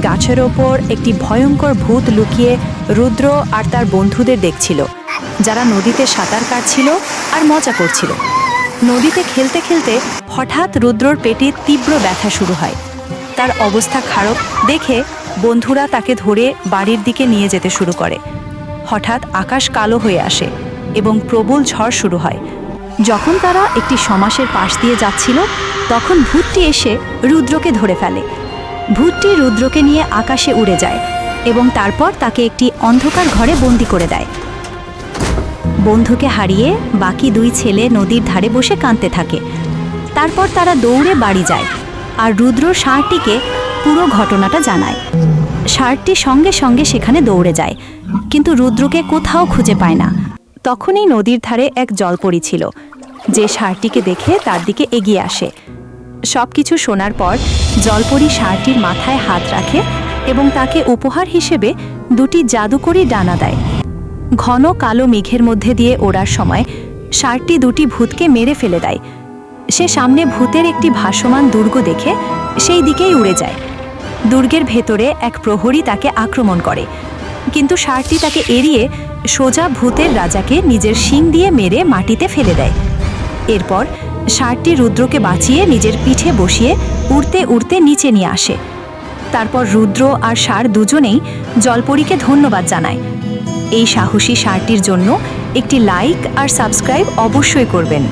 গাছের ওপর একটি ভয়ঙ্কর ভূত লুকিয়ে রুদ্র আর তার বন্ধুদের দেখছিল, যারা নদীতে সাঁতার কাটছিল আর মজা করছিল। নদীতে খেলতে খেলতে হঠাৎ রুদ্রর পেটে তীব্র ব্যথা শুরু হয়। তার অবস্থা খারাপ দেখে বন্ধুরা তাকে ধরে বাড়ির দিকে নিয়ে যেতে শুরু করে। হঠাৎ আকাশ কালো হয়ে আসে এবং প্রবল ঝড় শুরু হয়। যখন তারা একটি সমাসের পাশ দিয়ে যাচ্ছিল, তখন ভূতটি এসে রুদ্রকে ধরে ফেলে। ভূতটি রুদ্রকে নিয়ে আকাশে উড়ে যায় এবং তারপর তাকে একটি অন্ধকার ঘরে বন্দি করে দেয়। বন্ধুকে হারিয়ে বাকি দুই ছেলে নদীর ধারে বসে কাঁদতে থাকে। তারপর তারা দৌড়ে বাড়ি যায় আর রুদ্র ষাঁড়টিকে পুরো ঘটনাটা জানায়। ষাঁড়টি সঙ্গে সঙ্গে সেখানে দৌড়ে যায়, কিন্তু রুদ্রকে কোথাও খুঁজে পায় না। তখনই নদীর ধারে এক জলপরী ছিল, যে ষাঁড়টিকে দেখে তার দিকে এগিয়ে আসে। সবকিছু শোনার পর জলপরী ষাঁড়টির মাথায় হাত রাখে এবং তাকে উপহার হিসেবে দুটি জাদুকরী ডানা দেয়। ঘন কালো মেঘের মধ্যে দিয়ে ওড়ার সময় ষাঁড়টি দুটি ভূতকে মেরে ফেলে দেয়। সে সামনে ভূতের একটি ভাসমান দুর্গ দেখে সেই দিকেই উড়ে যায়। দুর্গের ভেতরে এক প্রহরী তাকে আক্রমণ করে, কিন্তু ষাঁড়টি তাকে এড়িয়ে সোজা ভূতের রাজাকে নিজের শিং দিয়ে মেরে মাটিতে ফেলে দেয়। এরপর ষাঁড়টি রুদ্রকে বাঁচিয়ে নিজের পিঠে বসিয়ে উড়তে উড়তে নিচে নিয়ে আসে। তারপর রুদ্র আর ষাঁড় দুজনেই জলপরীকে ধন্যবাদ জানায়। এই সাহসী ষাঁড়টির জন্য একটি লাইক আর সাবস্ক্রাইব অবশ্যই করবেন।